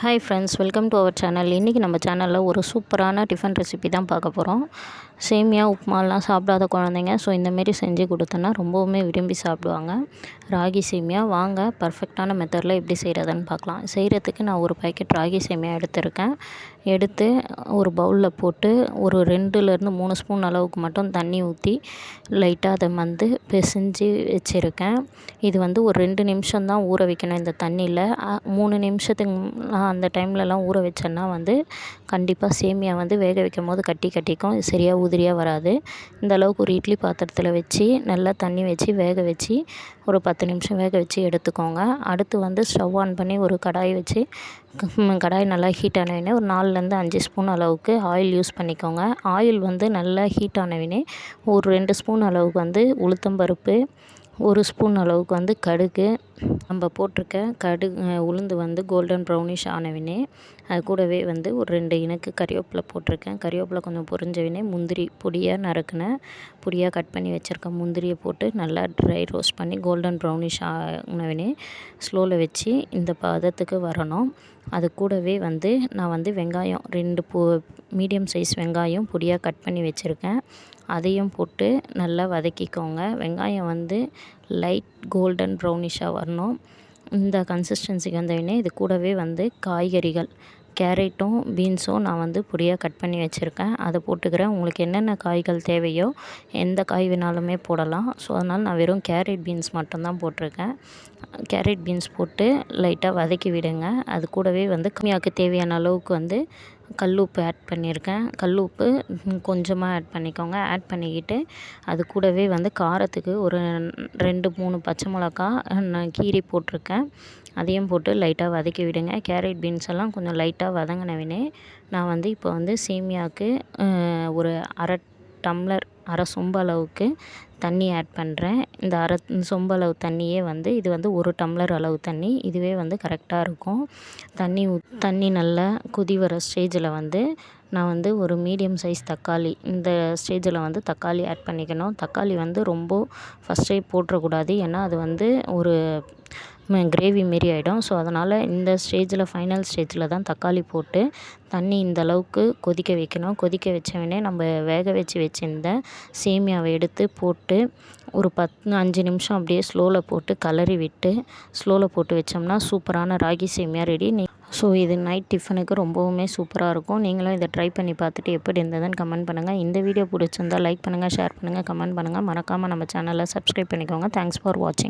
Hi friends, welcome to our channel. இன்றைக்கி நம்ம சேனலில் ஒரு சூப்பரான டிஃபன் ரெசிபி தான் பார்க்க போகிறோம். சேமியா உப்புமாலாம் சாப்பிடாத குழந்தைங்க இந்தமாரி செஞ்சு கொடுத்தோன்னா ரொம்பவுமே விரும்பி சாப்பிடுவாங்க. ராகி சேமியா வாங்க பர்ஃபெக்டான மெத்தடில் எப்படி செய்கிறதுன்னு பார்க்கலாம். செய்கிறதுக்கு நான் ஒரு பாக்கெட் ராகி சேமியா எடுத்து ஒரு பவுலில் போட்டு ஒரு 2-3 ஸ்பூன் அளவுக்கு மட்டும் தண்ணி ஊற்றி லைட்டாக அதை பிசைஞ்சு வச்சுருக்கேன். இது ஒரு 2 நிமிஷம் தான் ஊற வைக்கணும் இந்த தண்ணியில். 3 நிமிஷத்துக்கு அந்த டைம்லலாம் ஊற வச்சேன்னா கண்டிப்பாக சேமியா வேக வைக்கும் போது கட்டிக்கும். சரியாக உதிரியாக வராது. இந்த அளவுக்கு ஒரு இட்லி பாத்திரத்தில் வச்சு நல்லா தண்ணி வச்சு வேக வச்சு ஒரு 10 நிமிஷம் வேக வச்சு எடுத்துக்கோங்க. அடுத்து ஸ்டவ் ஆன் பண்ணி ஒரு கடாய் வச்சு கடாய் நல்லா ஹீட் ஆனவுடனே ஒரு 4லேருந்து 5 ஸ்பூன் அளவுக்கு ஆயில் யூஸ் பண்ணிக்கோங்க. ஆயில் நல்லா ஹீட் ஆனவுடனே ஒரு 2 ஸ்பூன் அளவுக்கு உளுத்தம்பருப்பு, 1 ஸ்பூன் அளவுக்கு கடுகு, நம்ம போட்டிருக்க உளுந்து கோல்டன் ப்ரௌனிஷ் ஆனவுடனே அது கூடவே ஒரு 2 இனுக்கு கறிவேப்பிலை போட்டிருக்கேன். கறிவேப்பிலை கொஞ்சம் பொரிஞ்சவுடனே முந்திரி பொடியாக கட் பண்ணி வச்சுருக்க முந்திரியை போட்டு நல்லா ட்ரை ரோஸ்ட் பண்ணி கோல்டன் ப்ரௌனிஷ் ஆனவுடனே ஸ்லோவில் வச்சு இந்த பதத்துக்கு வரணும். அது கூடவே நான் வெங்காயம் 2 மீடியம் சைஸ் வெங்காயம் பொடியாக கட் பண்ணி வச்சுருக்கேன். அதையும் போட்டு நல்லா வதக்கிக்கோங்க. வெங்காயம் லைட் கோல்டன் ப்ரௌனிஷாக வரணும். இந்த கன்சிஸ்டன்சிக்கு வந்தவுடனே இது கூடவே காய்கறிகள் கேரட்டும் பீன்ஸும் நான் பொடியாக கட் பண்ணி வச்சுருக்கேன். அதை போட்டுக்கிறேன். உங்களுக்கு என்னென்ன காய்கள் தேவையோ எந்த காய் வேணாலுமே போடலாம். அதனால் நான் வெறும் கேரட் பீன்ஸ் மட்டும்தான் போட்டிருக்கேன். கேரட் பீன்ஸ் போட்டு லைட்டாக வதக்கி விடுங்க. அது கூடவே கம்மியாக்கு தேவையான அளவுக்கு கல் உப்பு ஆட் பண்ணியிருக்கேன். கல் உப்பு கொஞ்சமாக ஆட் பண்ணிக்கோங்க. ஆட் பண்ணிக்கிட்டு அது கூடவே காரத்துக்கு ஒரு 2-3 பச்சை மிளகா நான் கீரி போட்டிருக்கேன். அதையும் போட்டு லைட்டாக வதக்கி விடுங்க. கேரட் பீன்ஸ் எல்லாம் கொஞ்சம் லைட்டாக வதங்கினவுடனே நான் இப்போ சேமியாவுக்கு ஒரு அரை சொம்பு அளவுக்கு தண்ணி ஆட் பண்ணுறேன். இந்த அரை சொம்பு அளவு தண்ணியே இது 1 டம்ளர் அளவு தண்ணி. இதுவே கரெக்டாக இருக்கும். தண்ணி நல்லா கொதி வர ஸ்டேஜில் நான் ஒரு மீடியம் சைஸ் தக்காளி, இந்த ஸ்டேஜில் தக்காளி ஆட் பண்ணிக்கணும். தக்காளி ரொம்ப ஃபஸ்ட்டே போட்டுறக்கூடாது. ஏன்னா அது ஒரு கிரேவி மாரி ஆகிடும். அதனால் இந்த ஃபைனல் ஸ்டேஜில் தான் தக்காளி போட்டு தண்ணி இந்த அளவுக்கு கொதிக்க வைக்கணும். கொதிக்க வச்சவுடனே நம்ம வேக வச்சிருந்த சேமியாவை எடுத்து போட்டு ஒரு 5 நிமிஷம் அப்படியே ஸ்லோவில் போட்டு கிளறி விட்டு ஸ்லோவில் போட்டு வச்சோம்னா சூப்பரான ராகி சேமியா ரெடி. இது நைட் டிஃபனுக்கு ரொம்பவுமே சூப்பராக இருக்கும். நீங்களும் இதை ட்ரை பண்ணி பார்த்துட்டு எப்படி இருந்ததுன்னு கமெண்ட் பண்ணுங்கள். இந்த வீடியோ பிடிச்சிருந்தால் லைக் பண்ணுங்கள், ஷேர் பண்ணுங்கள், கமெண்ட் பண்ணுங்கள். மறக்காமல் நம்ம சேனலை சப்ஸ்கிரைப் பண்ணிக்கோங்க. தேங்க்ஸ் ஃபார் வாட்சிங்.